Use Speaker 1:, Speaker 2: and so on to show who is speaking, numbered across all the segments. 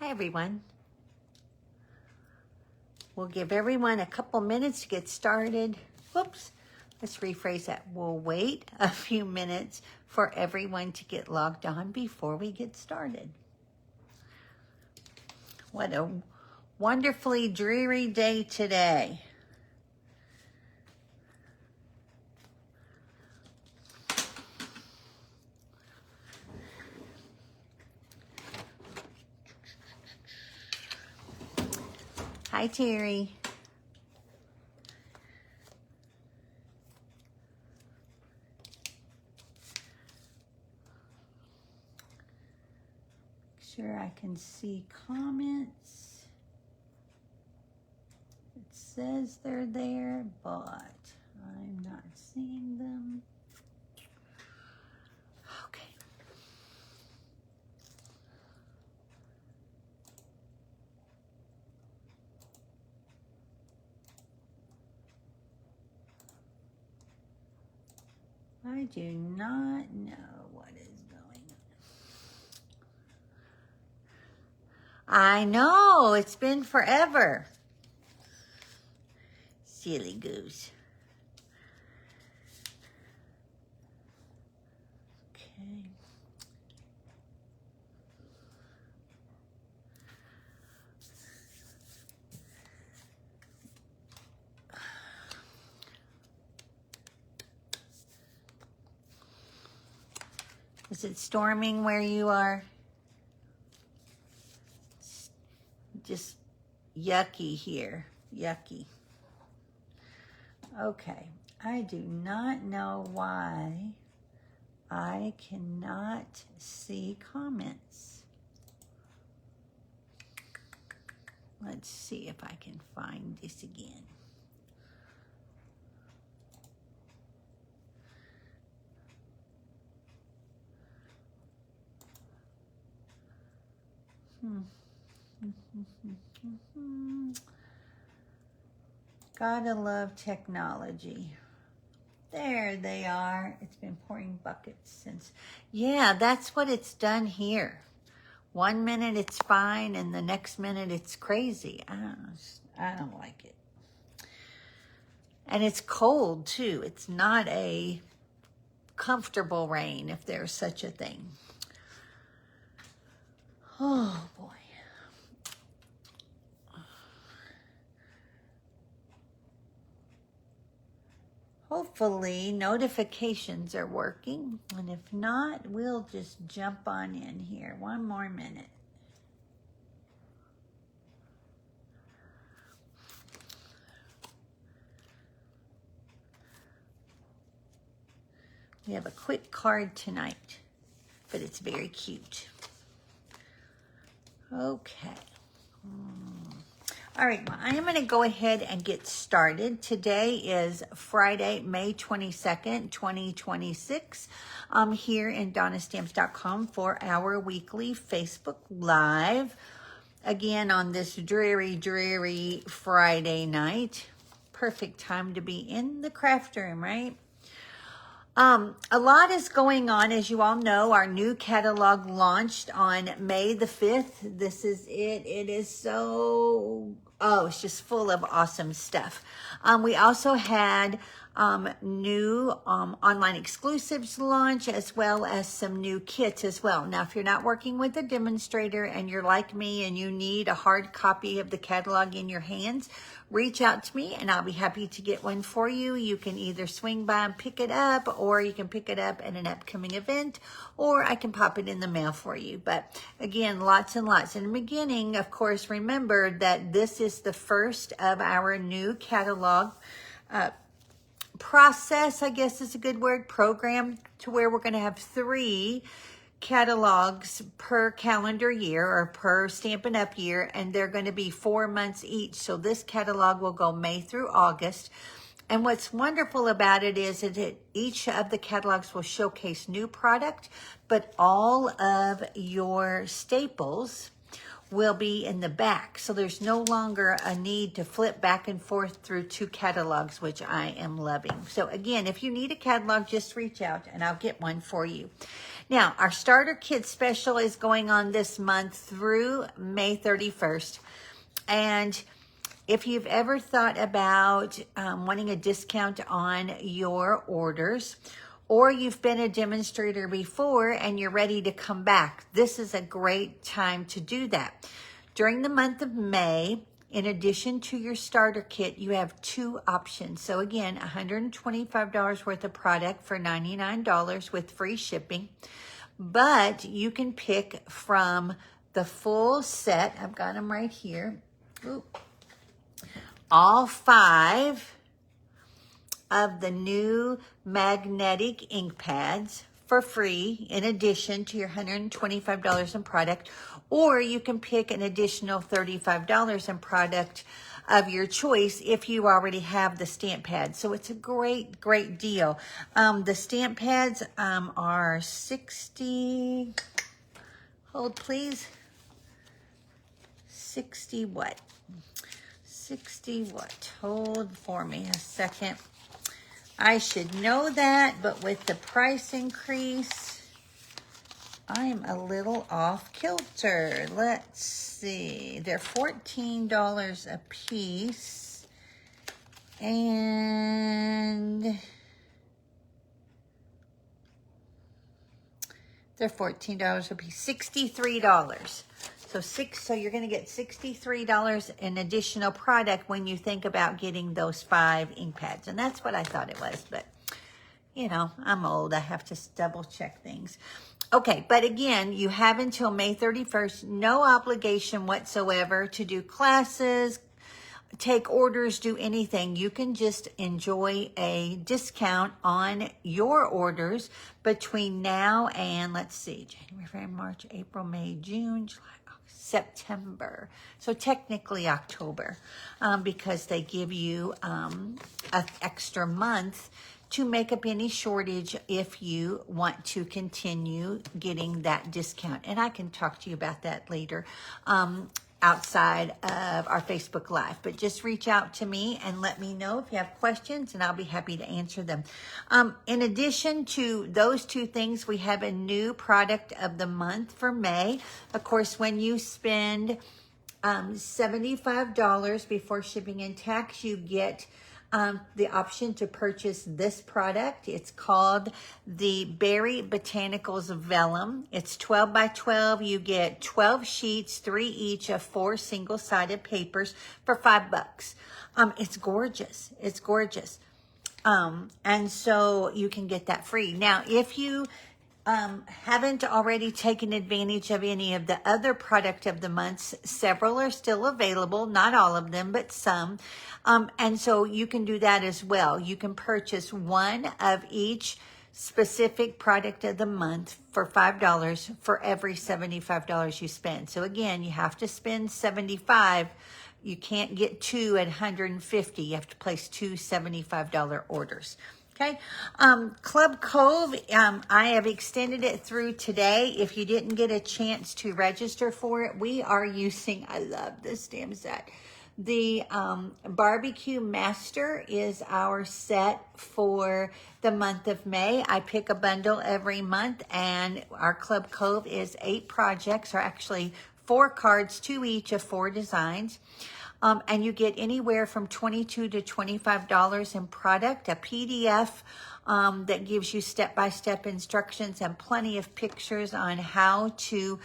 Speaker 1: Hi, everyone. We'll give everyone a couple minutes to get started. Whoops, let's rephrase that. We'll wait a few minutes for everyone to get logged on before we get started. What a wonderfully dreary day today. Hi, Terry. Sure, I can see comments. It says they're there, but I'm not seeing them. Okay. I do not know what is going on. I know, it's been forever. Silly goose. Okay. Is it storming where you are? It's just yucky here. Yucky. Okay. I do not know why I cannot see comments. Let's see if I can find this again. Gotta love technology. There they are. It's been pouring buckets since. Yeah, that's what it's done here. 1 minute it's fine, and the next minute it's crazy. I don't like it. And it's cold too. It's not a comfortable rain, if there's such a thing. Oh boy. Hopefully notifications are working, and if not, we'll just jump on in here. 1 more minute. We have a quick card tonight, but it's very cute. Okay. All right, well, I am going to go ahead and get started. Today is Friday, May 22nd, 2026. I'm here in DonnaStamps.com for our weekly Facebook Live. Again, on this dreary Friday night. Perfect time to be in the craft room, right? A lot is going on. As you all know, our new catalog launched on May the 5th. This is it. It is so, it's just full of awesome stuff. We also had new online exclusives launch, as well as some new kits as well. Now, if you're not working with a demonstrator and you're like me and you need a hard copy of the catalog in your hands, reach out to me and I'll be happy to get one for you. You can either swing by and pick it up, or you can pick it up at an upcoming event, or I can pop it in the mail for you. But again, lots and lots. In the beginning, of course, remember that this is the first of our new catalog process, I guess is a good word, program, to where we're going to have 3 catalogs per calendar year, or per Stampin' Up! Year, and they're going to be 4 months each. So this catalog will go May through August. And what's wonderful about it is that each of the catalogs will showcase new product, but all of your staples will be in the back. So there's no longer a need to flip back and forth through 2 catalogs, which I am loving. So again, if you need a catalog, just reach out and I'll get one for you. Now, our starter kit special is going on this month through May 31st. And if you've ever thought about wanting a discount on your orders, or you've been a demonstrator before and you're ready to come back, this is a great time to do that. During the month of May, in addition to your starter kit, you have 2 options. So again, $125 worth of product for $99 with free shipping. But you can pick from the full set. I've got them right here. Oop. All 5 of the new magnetic ink pads for free, in addition to your $125 in product, or you can pick an additional $35 in product of your choice if you already have the stamp pads. So it's a great, great deal. The stamp pads are 60, hold please, 60 what? 60 what? Hold for me a second. I should know that, but with the price increase, I'm a little off kilter. Let's see. They're $14 a piece. And they're $14 a piece. $63. So you're going to get $63 in additional product when you think about getting those 5 ink pads. And that's what I thought it was. But, you know, I'm old. I have to double check things. Okay, but again, you have until May 31st, no obligation whatsoever to do classes, take orders, do anything. You can just enjoy a discount on your orders between now and, let's see, January, February, March, April, May, June, July, September. So technically October, because they give you an extra month to make up any shortage if you want to continue getting that discount. And I can talk to you about that later outside of our Facebook Live. But just reach out to me and let me know if you have questions, and I'll be happy to answer them. In addition to those 2 things, we have a new product of the month for May. Of course, when you spend $75 before shipping and tax, you get the option to purchase this product. It's called the Berry Botanicals Vellum. It's 12 by 12. You get 12 sheets, 3 each of 4 single-sided papers for $5. It's gorgeous. It's gorgeous. And so you can get that free. Now, if you haven't already taken advantage of any of the other product of the months, several are still available, not all of them, but some. And so you can do that as well. You can purchase one of each specific product of the month for $5 for every $75 you spend. So again, you have to spend $75. You can't get 2 at $150. You have to place 2 $75 orders. Okay, Club Cove, I have extended it through today. If you didn't get a chance to register for it, we are using, I love this stamp set. The Barbecue Master is our set for the month of May. I pick a bundle every month, and our Club Cove is 8 projects, or actually 4 cards, 2 each of 4 designs. And you get anywhere from $22 to $25 in product, a PDF that gives you step-by-step instructions and plenty of pictures on how to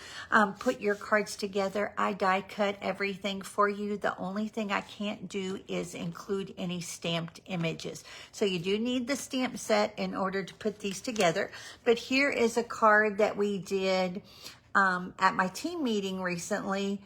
Speaker 1: put your cards together. I die cut everything for you. The only thing I can't do is include any stamped images. So you do need the stamp set in order to put these together. But here is a card that we did at my team meeting recently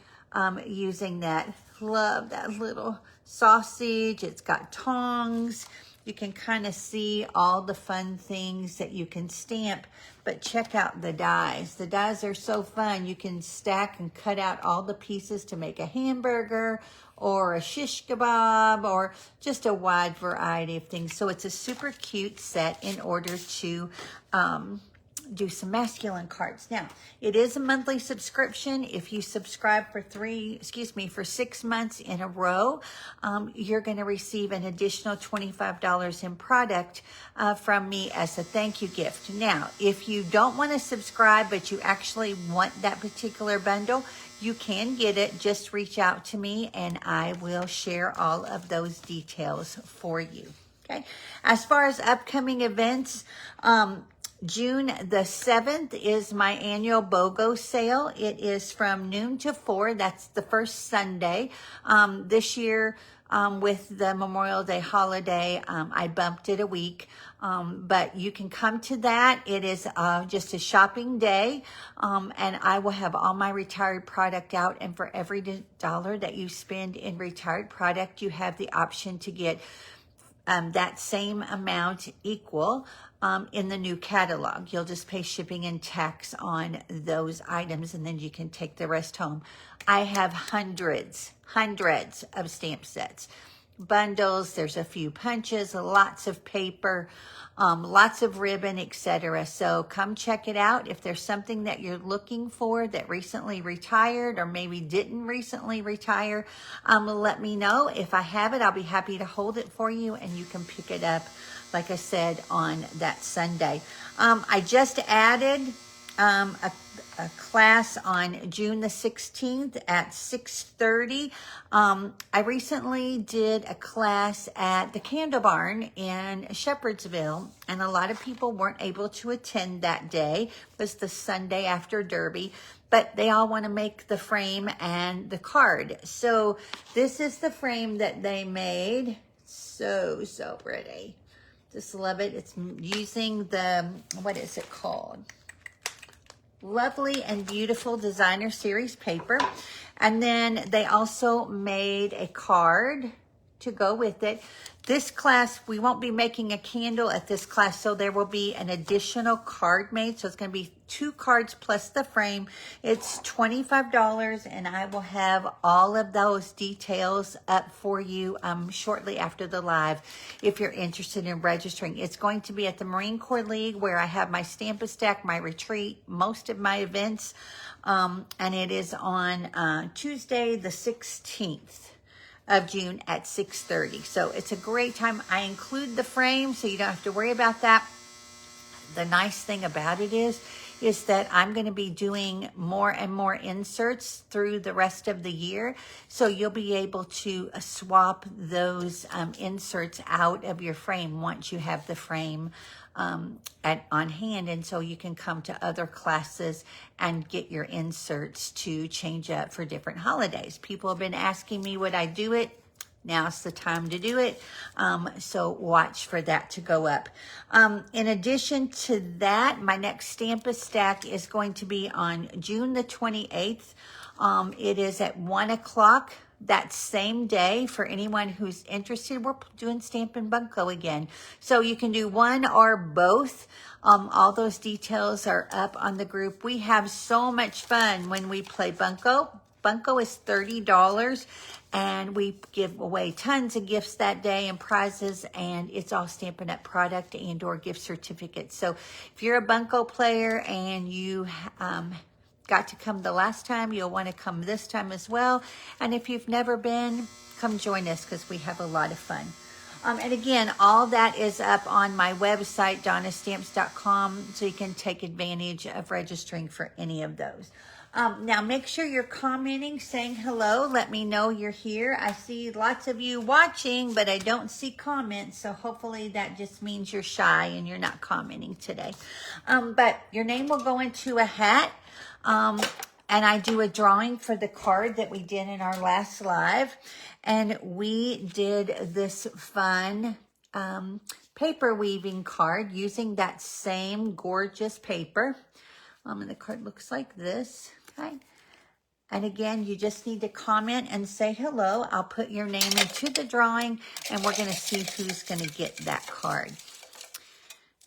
Speaker 1: using that. Love that little sausage. It's got tongs. You can kind of see all the fun things that you can stamp, but check out the dies. The dies are so fun. You can stack and cut out all the pieces to make a hamburger or a shish kebab or just a wide variety of things. So it's a super cute set in order to do some masculine cards. Now, it is a monthly subscription. If you subscribe for 6 months in a row, you're going to receive an additional $25 in product from me as a thank you gift. Now, if you don't want to subscribe, but you actually want that particular bundle, you can get it. Just reach out to me and I will share all of those details for you. Okay. As far as upcoming events, June the 7th is my annual BOGO sale. It is from noon to 4. That's the first Sunday. This year, with the Memorial Day holiday, I bumped it a week. But you can come to that. It is just a shopping day. And I will have all my retired product out. And for every dollar that you spend in retired product, you have the option to get that same amount equal in the new catalog. You'll just pay shipping and tax on those items, and then you can take the rest home. I have hundreds of stamp sets, bundles. There's a few punches, lots of paper, lots of ribbon, etc. So come check it out. If there's something that you're looking for that recently retired or maybe didn't recently retire, let me know. If I have it, I'll be happy to hold it for you and you can pick it up, like I said, on that Sunday. I just added a class on June the 16th at 6:30. I recently did a class at the Candle Barn in Shepherdsville, and a lot of people weren't able to attend that day. It was the Sunday after Derby, but they all want to make the frame and the card. So this is the frame that they made. So pretty. Just love it. It's using the, what is it called? Lovely and Beautiful Designer Series paper. And then they also made a card to go with it. This class, we won't be making a candle at this class, so there will be an additional card made. So it's going to be 2 cards plus the frame. It's $25, and I will have all of those details up for you shortly after the live if you're interested in registering. It's going to be at the Marine Corps League, where I have my Stamp-A-Stack, my retreat, most of my events, and it is on Tuesday the 16th. Of June at 6:30. So it's a great time. I include the frame so you don't have to worry about that. The nice thing about it is that I'm going to be doing more and more inserts through the rest of the year. So you'll be able to swap those inserts out of your frame once you have the frame on hand. And so you can come to other classes and get your inserts to change up for different holidays. People have been asking me, would I do it? Now's the time to do it. So watch for that to go up. In addition to that, my next Stamp-A-Stack is going to be on June the 28th. It is at 1 o'clock that same day. For anyone who's interested, we're doing Stampin' Bunko again. So you can do one or both. All those details are up on the group. We have so much fun when we play Bunko. Bunko is $30, and we give away tons of gifts that day and prizes, and it's all Stampin' Up! Product and or gift certificates. So if you're a Bunko player and you got to come the last time, you'll want to come this time as well. And if you've never been, come join us because we have a lot of fun. And again, all that is up on my website, DonnaStamps.com, so you can take advantage of registering for any of those. Now, make sure you're commenting, saying hello. Let me know you're here. I see lots of you watching, but I don't see comments. So hopefully that just means you're shy and you're not commenting today. But your name will go into a hat. And I do a drawing for the card that we did in our last live. And we did this fun paper weaving card using that same gorgeous paper. And the card looks like this. Okay. And again, you just need to comment and say hello. I'll put your name into the drawing, and we're going to see who's going to get that card.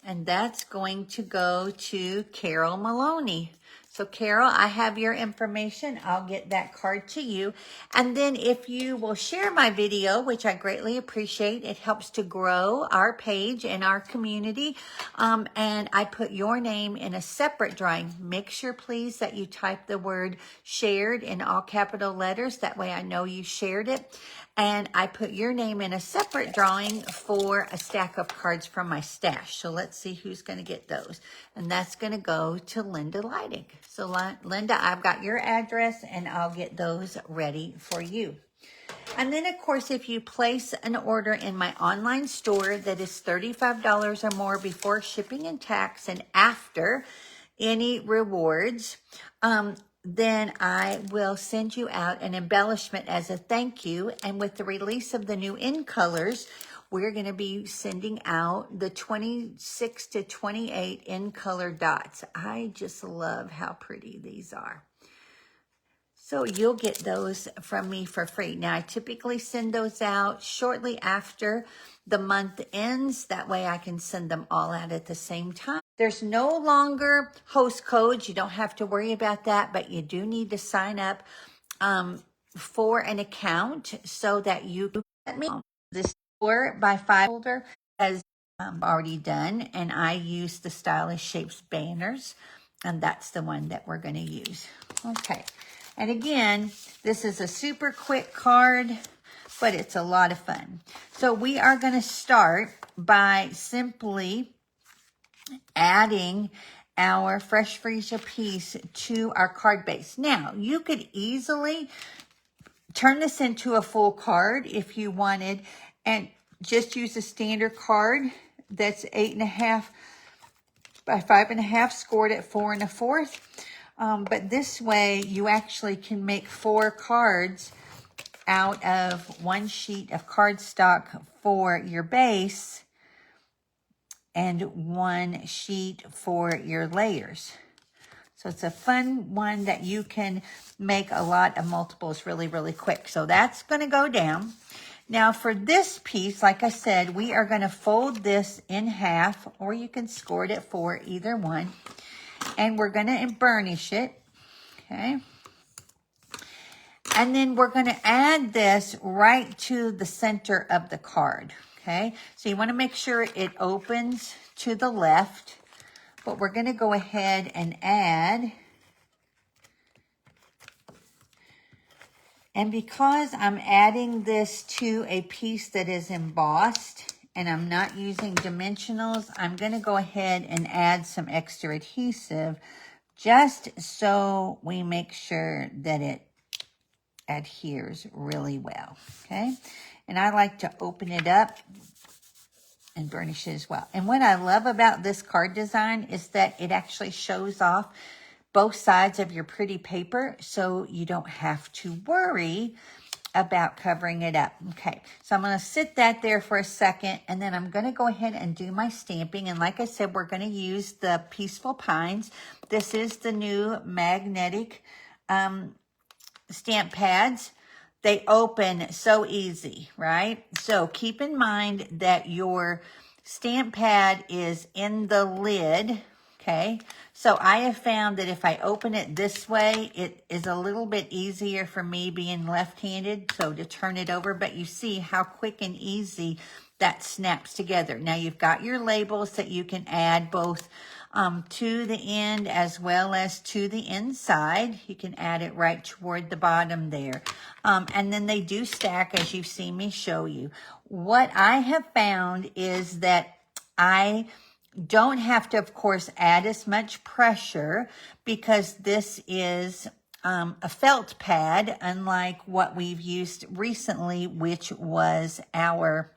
Speaker 1: And that's going to go to Carol Maloney. So Carol, I have your information. I'll get that card to you. And then if you will share my video, which I greatly appreciate, it helps to grow our page and our community. And I put your name in a separate drawing. Make sure, please, that you type the word shared in all capital letters. That way I know you shared it. And I put your name in a separate drawing for a stack of cards from my stash. So let's see who's going to get those. And that's going to go to Linda Leidig. So Linda, I've got your address and I'll get those ready for you. And then, of course, if you place an order in my online store that is $35 or more before shipping and tax and after any rewards, then I will send you out an embellishment as a thank you. And with the release of the new in colors, we're going to be sending out the 26 to 28 in color dots. I just love how pretty these are. So you'll get those from me for free. Now, I typically send those out shortly after the month ends. That way I can send them all out at the same time. There's no longer host codes. You don't have to worry about that, but you do need to sign up for an account so that you can let me know. This 4x5 folder has already done, and I use the Stylish Shapes banners, and that's the one that we're going to use. Okay. And again, this is a super quick card, but it's a lot of fun. So we are going to start by simply adding our Fresh Freesia piece to our card base. Now, you could easily turn this into a full card if you wanted, and just use a standard card that's 8.5 by 5.5, scored at 4 1/4. But this way, you actually can make 4 cards out of 1 sheet of cardstock for your base and 1 sheet for your layers. So it's a fun one that you can make a lot of multiples really, really quick. So that's going to go down. Now for this piece, like I said, we are going to fold this in half, or you can score it at 4, either one. And we're going to burnish it, okay? And then we're going to add this right to the center of the card, okay? So you want to make sure it opens to the left, but we're going to go ahead and add. And because I'm adding this to a piece that is embossed, and I'm not using dimensionals, I'm going to go ahead and add some extra adhesive just so we make sure that it adheres really well, okay? And I like to open it up and burnish it as well. And what I love about this card design is that it actually shows off both sides of your pretty paper, so you don't have to worry about covering it up. Okay, so I'm going to sit that there for a second, and then I'm going to go ahead and do my stamping. And like I said, we're going to use the Peaceful Pines. This is the new magnetic stamp pads. They open so easy, right? So keep in mind that your stamp pad is in the lid, okay? So I have found that if I open it this way, it is a little bit easier for me being left-handed, so to turn it over. But you see how quick and easy that snaps together. Now you've got your labels that you can add both to the end as well as to the inside. You can add it right toward the bottom there. And then they do stack, as you've seen me show you. What I have found is that I don't have to, of course, add as much pressure because this is a felt pad, unlike what we've used recently, which was our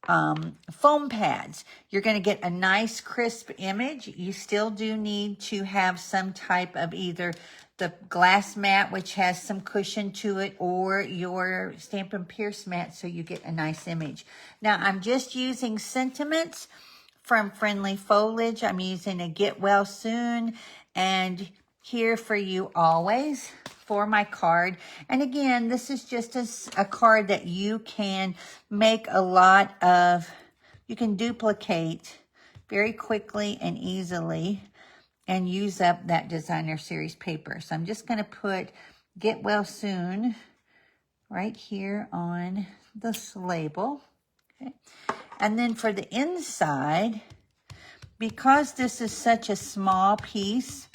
Speaker 1: foam pads. You're going to get a nice crisp image. You still do need to have some type of either the glass mat, which has some cushion to it, or your Stampin' Pierce mat, so you get a nice image. Now, I'm just using sentiments from Friendly Foliage. I'm using a Get Well Soon and Here For You Always for my card. And again, this is just a card that you can make a lot of, you can duplicate very quickly and easily. and use up that designer series paper. So I'm just going to put Get Well Soon right here on this label. Okay. And then for the inside, because this is such a small piece,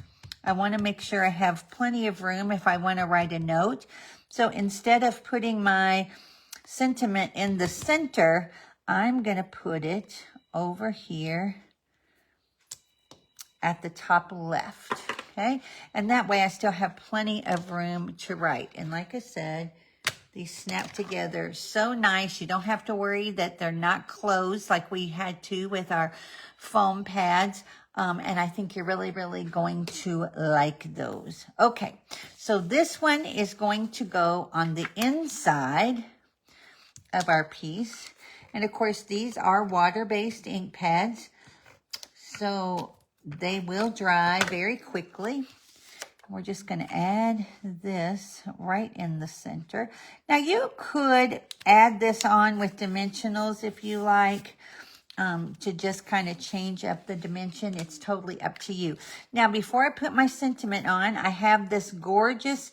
Speaker 1: I want to make sure I have plenty of room if I want to write a note. So instead of putting my sentiment in the center, I'm going to put it over here at the top left, okay? And that way I still have plenty of room to write. And like I said, these snap together so nice. You don't have to worry that they're not closed like we had to with our foam pads. And I think you're really, really going to like those. Okay, so this one is going to go on the inside of our piece. And of course, these are water-based ink pads, so they will dry very quickly. We're just going to add this right in the center. Now, you could add this on with dimensionals if you like, to just kind of change up the dimension. It's totally up to you. Now, before I put my sentiment on, I have this gorgeous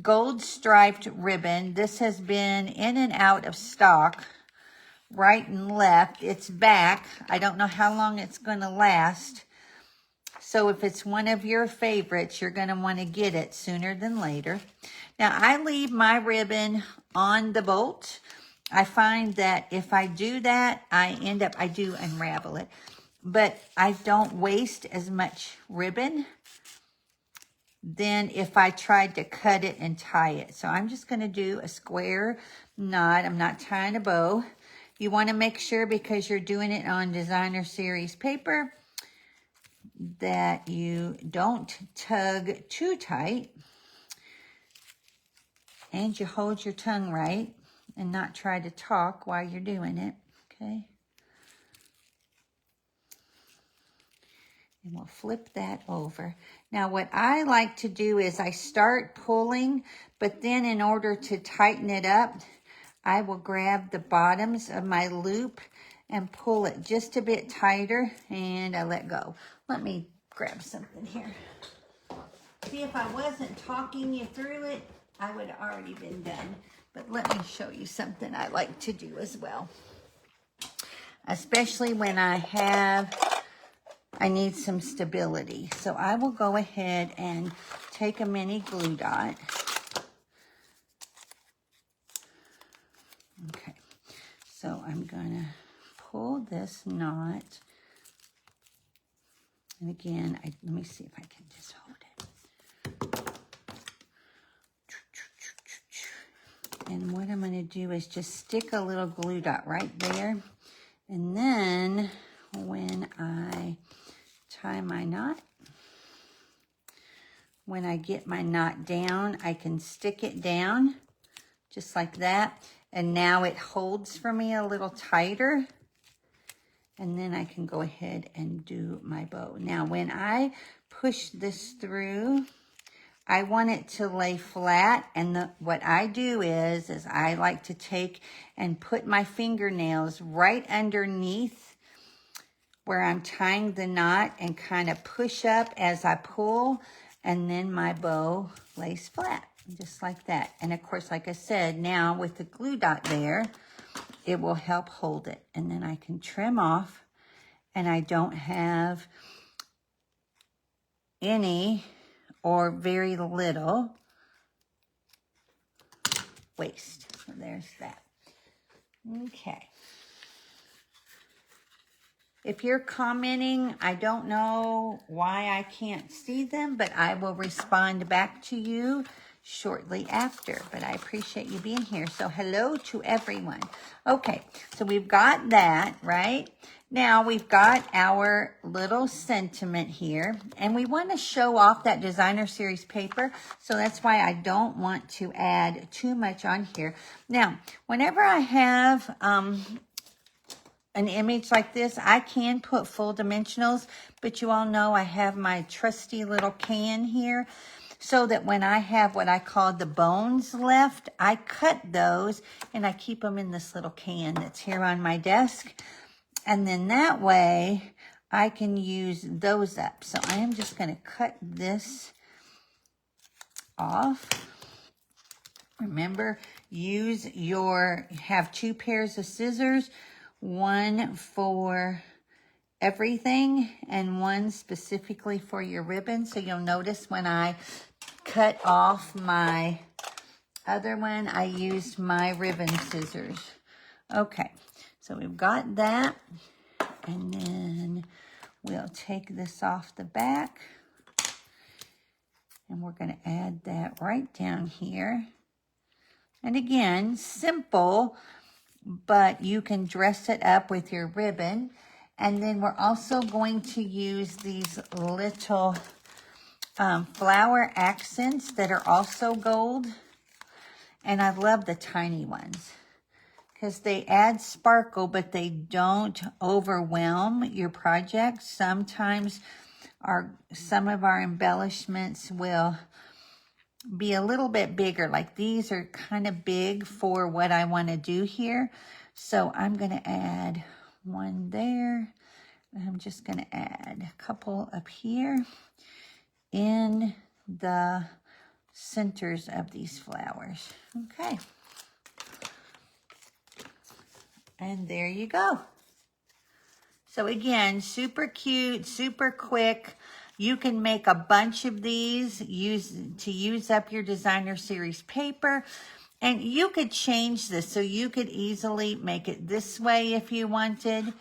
Speaker 1: gold striped ribbon. This has been in and out of stock, right and left. It's back. I don't know how long it's going to last. So if it's one of your favorites, you're going to want to get it sooner than later. Now, I leave my ribbon on the bolt. I find that if I do that, I do unravel it. But I don't waste as much ribbon than if I tried to cut it and tie it. So I'm just going to do a square knot. I'm not tying a bow. You want to make sure, because you're doing it on designer series paper, that you don't tug too tight, and you hold your tongue right and not try to talk while you're doing it, okay? And we'll flip that over. Now, what I like to do is I start pulling, but then in order to tighten it up, I will grab the bottoms of my loop and pull it just a bit tighter, and I let go. Let me grab something here. See, if I wasn't talking you through it, I would have already been done. But let me show you something I like to do as well. Especially when I need some stability. So I will go ahead and take a mini glue dot. Okay, so I'm gonna pull this knot. And again, let me see if I can just hold it. And what I'm going to do is just stick a little glue dot right there. And then when I tie my knot, when I get my knot down, I can stick it down just like that. And now it holds for me a little tighter. And then I can go ahead and do my bow. Now, when I push this through, I want it to lay flat. And what I do is I like to take and put my fingernails right underneath where I'm tying the knot and kind of push up as I pull. And then my bow lays flat, just like that. And of course, like I said, now with the glue dot there, it will help hold it. And then I can trim off, and I don't have any or very little waste. So there's that. Okay. If you're commenting, I don't know why I can't see them, but I will respond back to you shortly after. But I appreciate you being here. So hello to everyone. Okay, so we've got that, right? Now we've got our little sentiment here, and we want to show off that designer series paper. So that's why I don't want to add too much on here. Now, whenever I have an image like this, I can put full dimensionals, but you all know I have my trusty little can here, so that when I have what I call the bones left, I cut those and I keep them in this little can that's here on my desk. And then that way I can use those up. So I am just going to cut this off. Remember, have 2 pairs of scissors, one for everything and one specifically for your ribbon. So you'll notice when I cut off my other one, I used my ribbon scissors. Okay, so we've got that, and then we'll take this off the back, and we're going to add that right down here. And again, simple, but you can dress it up with your ribbon. And then we're also going to use these little flower accents that are also gold. And I love the tiny ones because they add sparkle, but they don't overwhelm your project. Sometimes some of our embellishments will be a little bit bigger. Like these are kind of big for what I want to do here. So I'm going to add one there. I'm just going to add a couple up here in the centers of these flowers. Okay. And there you go. So again, super cute, super quick. You can make a bunch of these to use up your designer series paper. And you could change this. So you could easily make it this way if you wanted,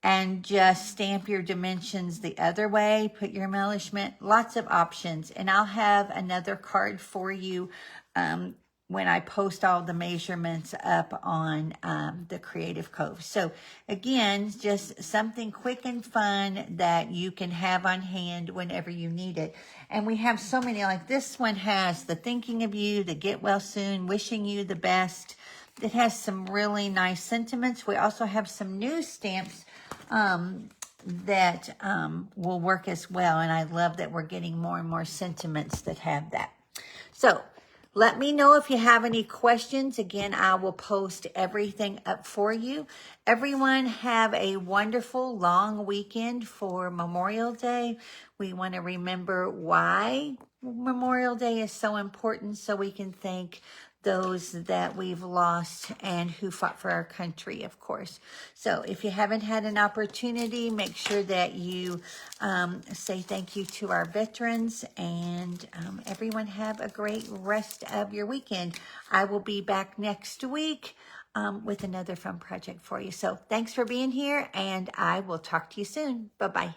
Speaker 1: and just stamp your dimensions the other way, put your embellishment, lots of options. And I'll have another card for you when I post all the measurements up on the Creative Cove. So again, just something quick and fun that you can have on hand whenever you need it. And we have so many, like this one has the thinking of you, the get well soon, wishing you the best. It has some really nice sentiments. We also have some new stamps that will work as well. And I love that we're getting more and more sentiments that have that. So let me know if you have any questions. Again, I will post everything up for you. Everyone have a wonderful long weekend for Memorial Day. We want to remember why Memorial Day is so important, so we can thank those that we've lost and who fought for our country, of course. So if you haven't had an opportunity, make sure that you say thank you to our veterans, and everyone have a great rest of your weekend. I will be back next week with another fun project for you. So thanks for being here, and I will talk to you soon. Bye-bye.